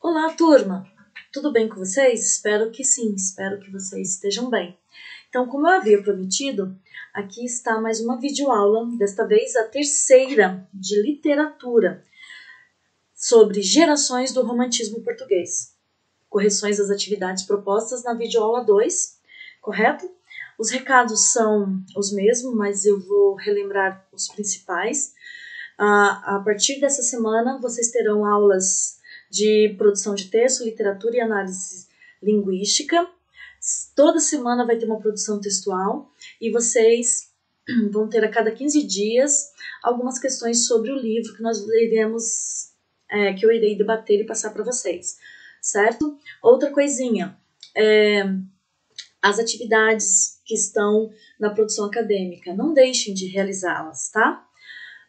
Olá, turma! Tudo bem com vocês? Espero que sim, espero que vocês estejam bem. Então, como eu havia prometido, aqui está mais uma videoaula, desta vez a terceira de literatura, sobre gerações do romantismo português. Correções das atividades propostas na videoaula 2, correto? Os recados são os mesmos, mas eu vou relembrar os principais. A partir dessa semana, vocês terão aulas de produção de texto, literatura e análise linguística. Toda semana vai ter uma produção textual e vocês vão ter a cada 15 dias algumas questões sobre o livro que que eu irei debater e passar para vocês, certo? Outra coisinha, as atividades que estão na produção acadêmica, não deixem de realizá-las, tá?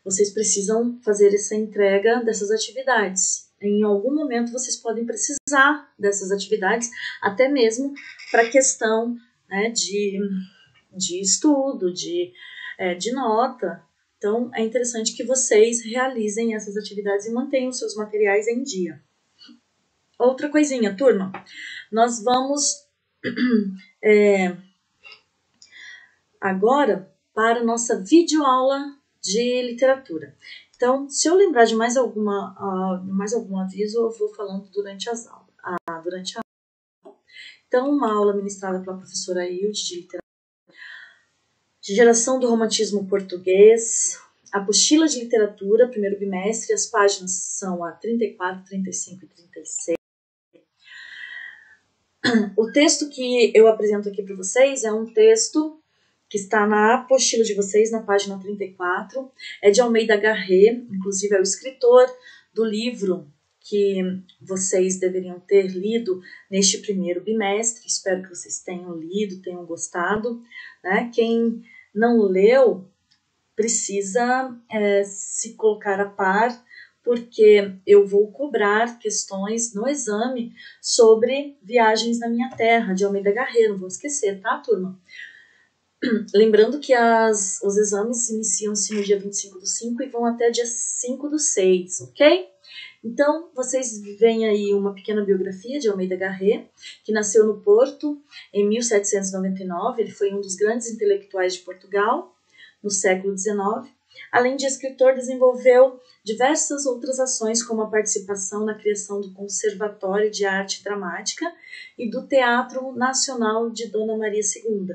Vocês precisam fazer essa entrega dessas atividades. Em algum momento vocês podem precisar dessas atividades, até mesmo para questão, né, de estudo, de nota. Então, é interessante que vocês realizem essas atividades e mantenham seus materiais em dia. Outra coisinha, turma, nós vamos agora para a nossa videoaula de literatura. Então, se eu lembrar de mais algum aviso, eu vou falando durante as aulas. Então, uma aula ministrada pela professora Hilde de literatura, de geração do romantismo português, apostila de literatura, primeiro bimestre, as páginas são a 34, 35 e 36. O texto que eu apresento aqui para vocês é um texto que está na apostila de vocês, na página 34, é de Almeida Garré, inclusive é o escritor do livro que vocês deveriam ter lido neste primeiro bimestre. Espero que vocês tenham lido, tenham gostado, né? Quem não leu precisa se colocar a par, porque eu vou cobrar questões no exame sobre Viagens na Minha Terra, de Almeida Garré, não vou esquecer, tá, turma? Lembrando que os exames iniciam-se no dia 25/5 e vão até dia 5/6, ok? Então, vocês veem aí uma pequena biografia de Almeida Garré, que nasceu no Porto em 1799. Ele foi um dos grandes intelectuais de Portugal no século XIX. Além de escritor, desenvolveu diversas outras ações, como a participação na criação do Conservatório de Arte Dramática e do Teatro Nacional de Dona Maria II.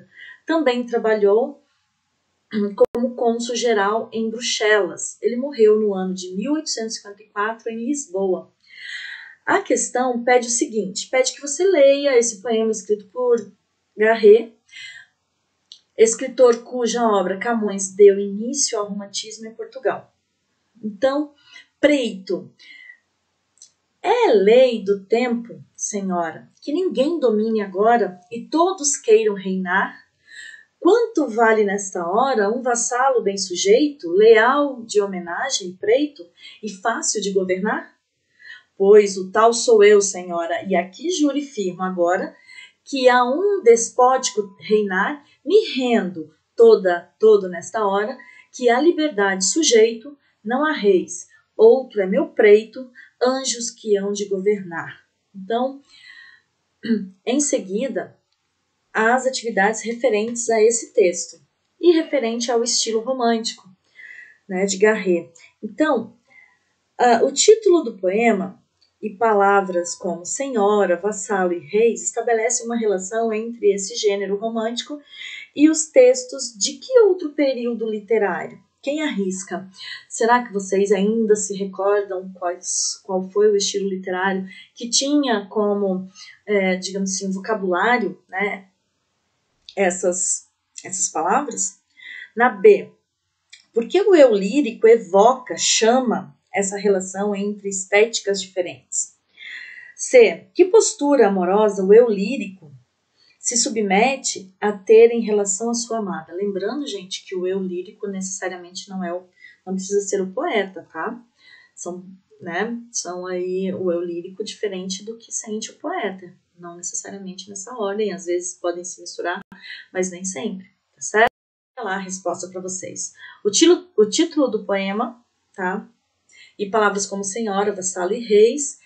Também trabalhou como cônsul-geral em Bruxelas. Ele morreu no ano de 1854 em Lisboa. A questão pede o seguinte, pede que você leia esse poema escrito por Garré, escritor cuja obra Camões deu início ao romantismo em Portugal. Então, preito. É lei do tempo, senhora, que ninguém domine agora e todos queiram reinar? Quanto vale nesta hora um vassalo bem sujeito, leal de homenagem, preito e fácil de governar? Pois o tal sou eu, senhora, e aqui juro e firmo agora que a um despótico reinar me rendo todo nesta hora, que a liberdade sujeito, não há reis, outro é meu preito, anjos que hão de governar. Então, em seguida, as atividades referentes a esse texto e referente ao estilo romântico, né, de Garré. Então, o título do poema e palavras como senhora, vassalo e reis estabelecem uma relação entre esse gênero romântico e os textos de que outro período literário? Quem arrisca? Será que vocês ainda se recordam qual foi o estilo literário que tinha como, digamos assim, vocabulário, né, essas palavras? Na B, porque o eu lírico evoca, chama essa relação entre estéticas diferentes? C, que postura amorosa o eu lírico se submete a ter em relação à sua amada? Lembrando, gente, que o eu lírico necessariamente não precisa ser o poeta, tá? São aí o eu lírico diferente do que sente o poeta. Não necessariamente nessa ordem, às vezes podem se misturar, mas nem sempre, tá certo? Olha lá a resposta para vocês. O título do poema, tá? E palavras como senhora, vassalo e reis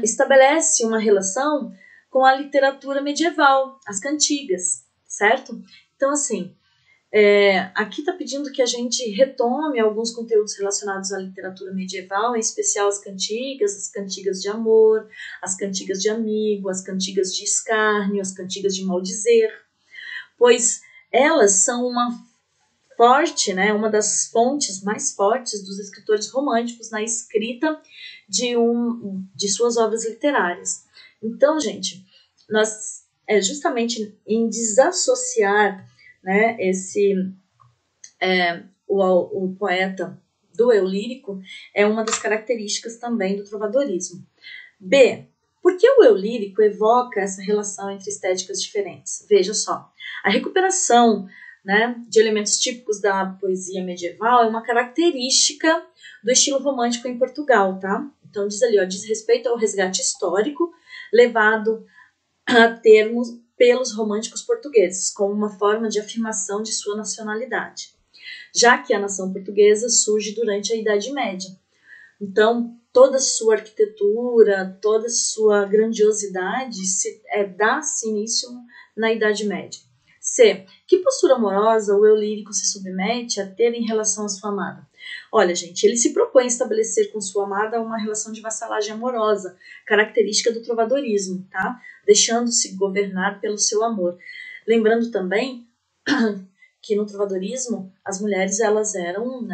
estabelece uma relação com a literatura medieval, as cantigas, certo? Então, assim, aqui está pedindo que a gente retome alguns conteúdos relacionados à literatura medieval, em especial as cantigas de amor, as cantigas de amigo, as cantigas de escárnio, as cantigas de maldizer, pois elas são uma das fontes mais fortes dos escritores românticos na escrita de suas obras literárias. Então, gente, nós justamente em desassociar, né, o poeta do eu lírico é uma das características também do trovadorismo. B. Por que o eu lírico evoca essa relação entre estéticas diferentes? Veja só, a recuperação, né, de elementos típicos da poesia medieval é uma característica do estilo romântico em Portugal, tá? Então diz ali, diz respeito ao resgate histórico levado a termos pelos românticos portugueses, como uma forma de afirmação de sua nacionalidade, já que a nação portuguesa surge durante a Idade Média. Então, toda a sua arquitetura, toda a sua grandiosidade dá-se início na Idade Média. C. Que postura amorosa o eu lírico se submete a ter em relação à sua amada? Olha, gente, ele se propõe a estabelecer com sua amada uma relação de vassalagem amorosa, característica do trovadorismo, tá? Deixando-se governar pelo seu amor. Lembrando também que no trovadorismo as mulheres elas eram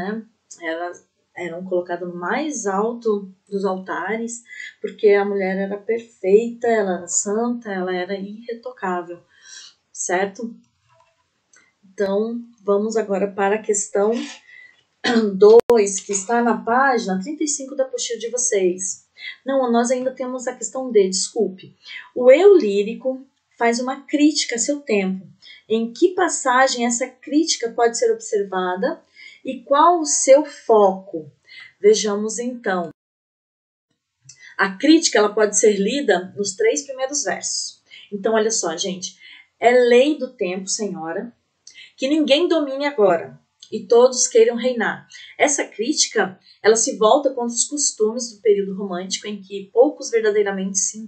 colocadas no mais alto dos altares, porque a mulher era perfeita, ela era santa, ela era irretocável, certo? Então, vamos agora para a questão 2, que está na página 35 da apostila de vocês. Não, nós ainda temos a questão D, desculpe. O eu lírico faz uma crítica a seu tempo. Em que passagem essa crítica pode ser observada e qual o seu foco? Vejamos então. A crítica ela pode ser lida nos 3 primeiros versos. Então, olha só, gente. É lei do tempo, senhora, que ninguém domine agora e todos queiram reinar. Essa crítica ela se volta contra os costumes do período romântico em que poucos verdadeiramente se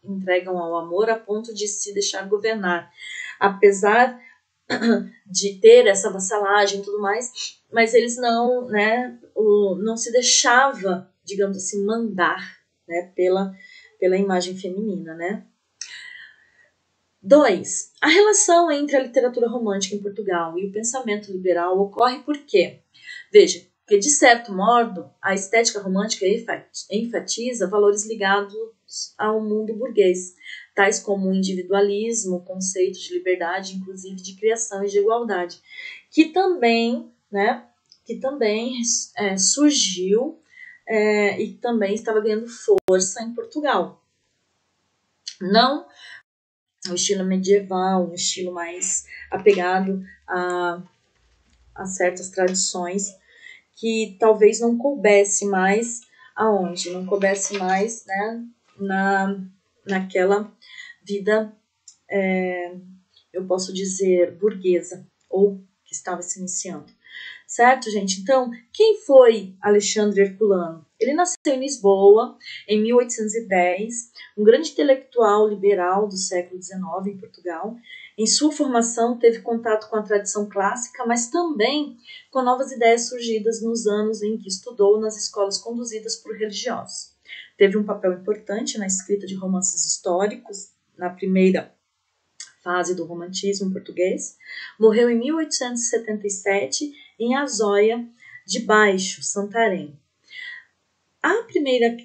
entregam ao amor a ponto de se deixar governar. Apesar de ter essa vassalagem e tudo mais, mas eles não se deixava, digamos assim, mandar, né, pela imagem feminina, né? 2. A relação entre a literatura romântica em Portugal e o pensamento liberal ocorre por quê? Veja, que de certo modo a estética romântica enfatiza valores ligados ao mundo burguês, tais como o individualismo, o conceito de liberdade, inclusive de criação e de igualdade, que também surgiu e também estava ganhando força em Portugal. Não um estilo medieval, um estilo mais apegado a certas tradições que talvez não coubesse mais aonde? Não coubesse mais, né, naquela vida, eu posso dizer, burguesa, ou que estava se iniciando. Certo, gente? Então, quem foi Alexandre Herculano? Ele nasceu em Lisboa, em 1810, um grande intelectual liberal do século XIX em Portugal. Em sua formação, teve contato com a tradição clássica, mas também com novas ideias surgidas nos anos em que estudou nas escolas conduzidas por religiosos. Teve um papel importante na escrita de romances históricos, na primeira fase do romantismo português. Morreu em 1877 em Azóia de Baixo, Santarém. A primeira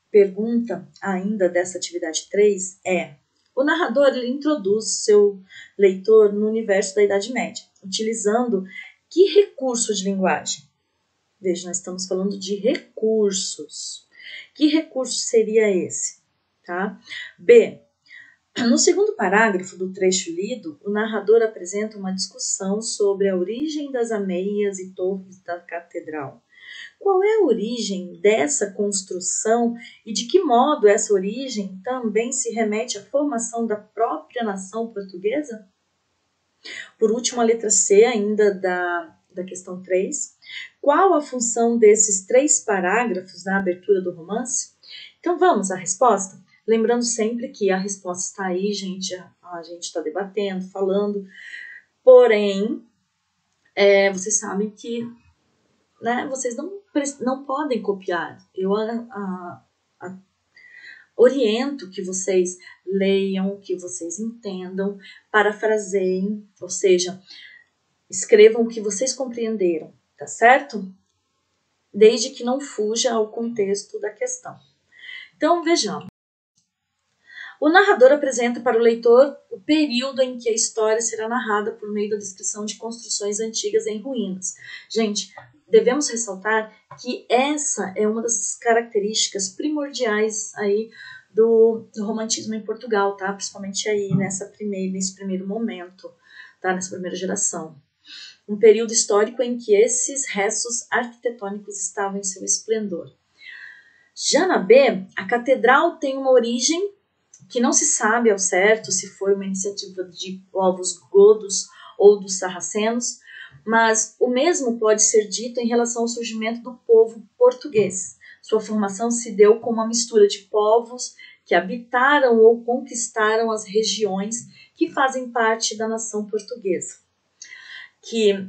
pergunta ainda dessa atividade 3 é: o narrador ele introduz seu leitor no universo da Idade Média, utilizando que recurso de linguagem? Veja, nós estamos falando de recursos. Que recurso seria esse? Tá? B. No segundo parágrafo do trecho lido, o narrador apresenta uma discussão sobre a origem das ameias e torres da catedral. Qual é a origem dessa construção e de que modo essa origem também se remete à formação da própria nação portuguesa? Por último, a letra C, ainda da questão 3. Qual a função desses 3 parágrafos na abertura do romance? Então vamos à resposta? Lembrando sempre que a resposta está aí, gente, a gente está debatendo, falando, porém, vocês sabem que, né, vocês não podem copiar. Eu oriento que vocês leiam, que vocês entendam, parafraseiem, ou seja, escrevam o que vocês compreenderam, tá certo? Desde que não fuja ao contexto da questão. Então, vejamos. O narrador apresenta para o leitor o período em que a história será narrada por meio da descrição de construções antigas em ruínas. Gente, devemos ressaltar que essa é uma das características primordiais aí do romantismo em Portugal, tá? Principalmente aí nesse primeiro momento, tá? Nessa primeira geração. Um período histórico em que esses restos arquitetônicos estavam em seu esplendor. Já na B, a catedral tem uma origem que não se sabe ao certo se foi uma iniciativa de povos godos ou dos sarracenos, mas o mesmo pode ser dito em relação ao surgimento do povo português. Sua formação se deu com uma mistura de povos que habitaram ou conquistaram as regiões que fazem parte da nação portuguesa. Que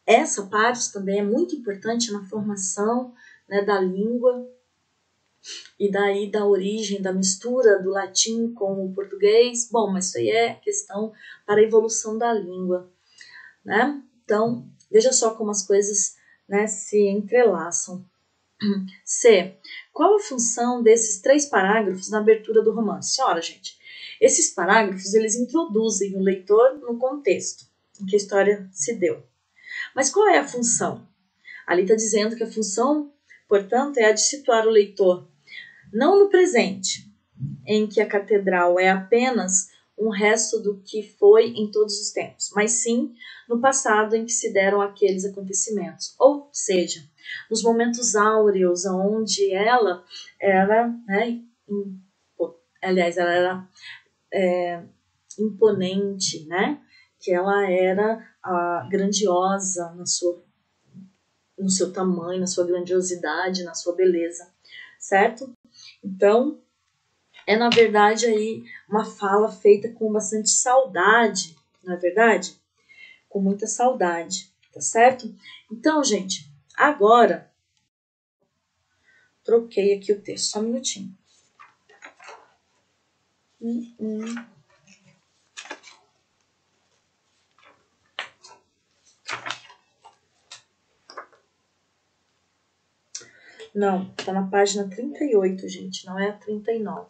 essa parte também é muito importante na formação, né, da língua, e daí da origem, da mistura do latim com o português. Bom, mas isso aí é questão para a evolução da língua, né? Então, veja só como as coisas, né, se entrelaçam. C. Qual a função desses 3 parágrafos na abertura do romance? Ora, gente, esses parágrafos, eles introduzem o leitor no contexto em que a história se deu. Mas qual é a função? Ali está dizendo que a função, portanto, é a de situar o leitor não no presente, em que a catedral é apenas um resto do que foi em todos os tempos, mas sim no passado em que se deram aqueles acontecimentos. Ou seja, nos momentos áureos, onde ela era, né, ela era imponente, né? Que ela era grandiosa no seu tamanho, na sua grandiosidade, na sua beleza, certo? Então, é na verdade aí uma fala feita com bastante saudade, não é verdade? Com muita saudade, tá certo? Então, gente, agora troquei aqui o texto, só um minutinho. Não, tá na página 38, gente, não é a 39.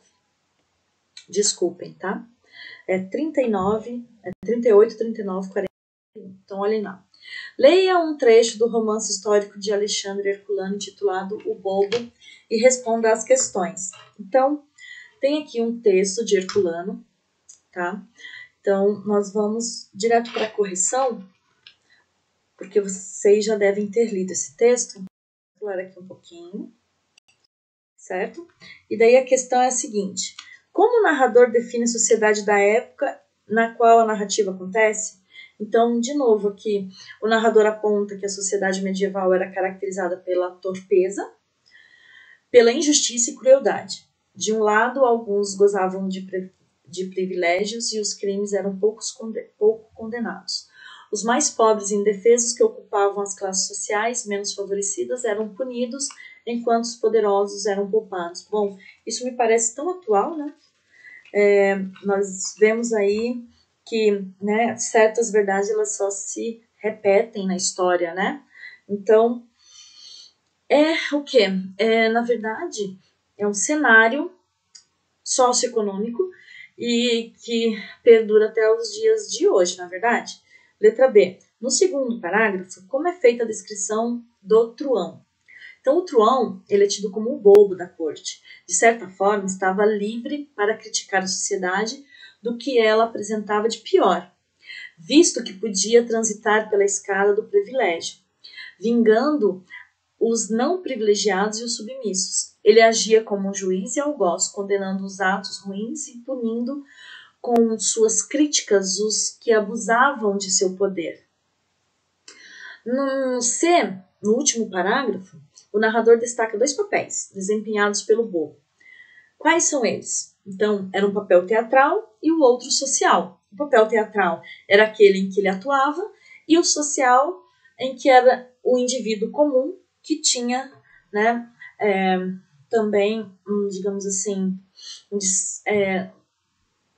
Desculpem, tá? É 39, é 38, 39, 41. Então, olhem lá. Leia um trecho do romance histórico de Alexandre Herculano intitulado O Bobo e responda às questões. Então, tem aqui um texto de Herculano, tá? Então, nós vamos direto para a correção, porque vocês já devem ter lido esse texto. Vou acelerar aqui um pouquinho, certo? E daí a questão é a seguinte: como o narrador define a sociedade da época na qual a narrativa acontece? Então, de novo aqui, o narrador aponta que a sociedade medieval era caracterizada pela torpeza, pela injustiça e crueldade. De um lado, alguns gozavam de privilégios e os crimes eram pouco condenados. Os mais pobres e indefesos que ocupavam as classes sociais menos favorecidas eram punidos, enquanto os poderosos eram poupados. Bom, isso me parece tão atual, né? Nós vemos aí que, né, certas verdades elas só se repetem na história, né? Então, é o quê? Na verdade, é um cenário socioeconômico e que perdura até os dias de hoje, na verdade. Letra B. No segundo parágrafo, como é feita a descrição do truão? Então, o truão, ele é tido como o bobo da corte. De certa forma, estava livre para criticar a sociedade do que ela apresentava de pior, visto que podia transitar pela escada do privilégio, vingando os não privilegiados e os submissos. Ele agia como um juiz e algoz, condenando os atos ruins e punindo com suas críticas os que abusavam de seu poder. No C, no último parágrafo, o narrador destaca 2 papéis desempenhados pelo Bobo. Quais são eles? Então, era um papel teatral e o outro social. O papel teatral era aquele em que ele atuava e o social em que era o indivíduo comum que tinha, né, também, digamos assim,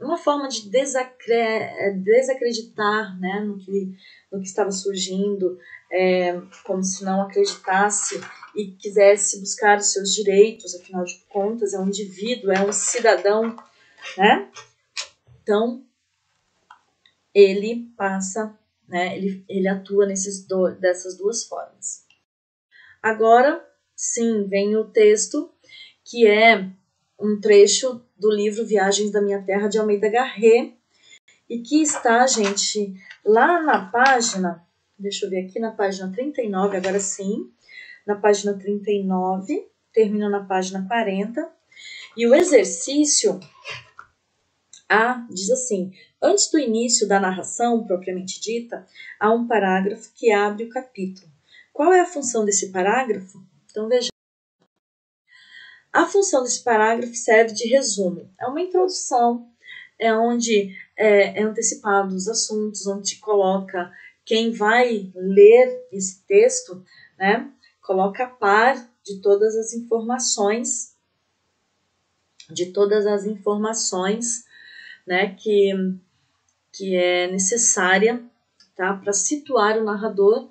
uma forma de desacreditar, né, no que estava surgindo, como se não acreditasse e quisesse buscar os seus direitos, afinal de contas, é um indivíduo, é um cidadão, né? Então, ele passa, né, ele atua dessas 2 formas. Agora, sim, vem o texto, que é um trecho do livro Viagens da Minha Terra, de Almeida Garrett, e que está, gente, lá na página, deixa eu ver aqui, na página 39, agora sim, na página 39, termina na página 40, e o exercício A diz assim: antes do início da narração propriamente dita, há um parágrafo que abre o capítulo. Qual é a função desse parágrafo? Então, veja. A função desse parágrafo serve de resumo. É uma introdução, é onde é antecipado os assuntos, onde coloca quem vai ler esse texto, né, coloca a par de todas as informações, né, que é necessária, tá, para situar o narrador,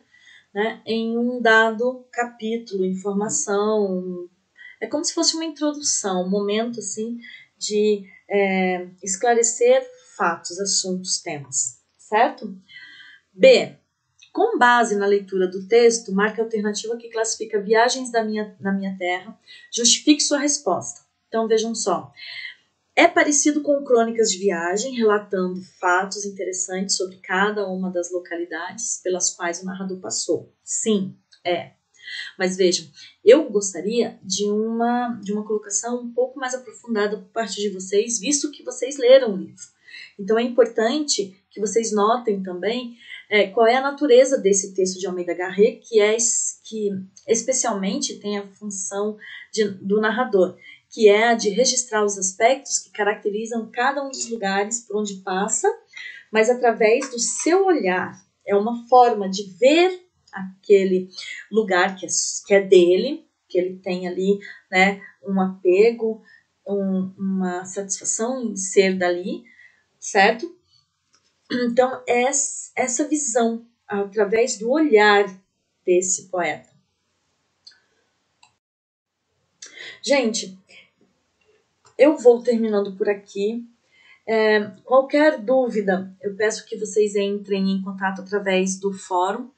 né, em um dado capítulo, informação. É como se fosse uma introdução, um momento assim de esclarecer fatos, assuntos, temas, certo? B. Com base na leitura do texto, marque a alternativa que classifica Viagens na Minha Terra, justifique sua resposta. Então, vejam só. É parecido com crônicas de viagem, relatando fatos interessantes sobre cada uma das localidades pelas quais o narrador passou. Sim, é. Mas vejam, eu gostaria de uma colocação um pouco mais aprofundada por parte de vocês, visto que vocês leram o livro. Então é importante que vocês notem também qual é a natureza desse texto de Almeida Garrett, que especialmente tem a função do narrador, que é a de registrar os aspectos que caracterizam cada um dos lugares por onde passa, mas através do seu olhar. É uma forma de ver aquele lugar que é dele, que ele tem ali, né, um apego, uma satisfação em ser dali, certo? Então, essa visão, através do olhar desse poeta. Gente, eu vou terminando por aqui. Qualquer dúvida, eu peço que vocês entrem em contato através do fórum.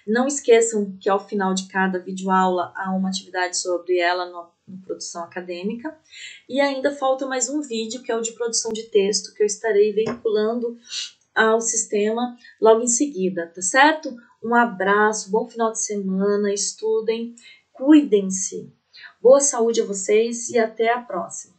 Não esqueçam que ao final de cada videoaula há uma atividade sobre ela no Produção Acadêmica. E ainda falta mais um vídeo, que é o de produção de texto, que eu estarei vinculando ao sistema logo em seguida, tá certo? Um abraço, bom final de semana, estudem, cuidem-se. Boa saúde a vocês e até a próxima.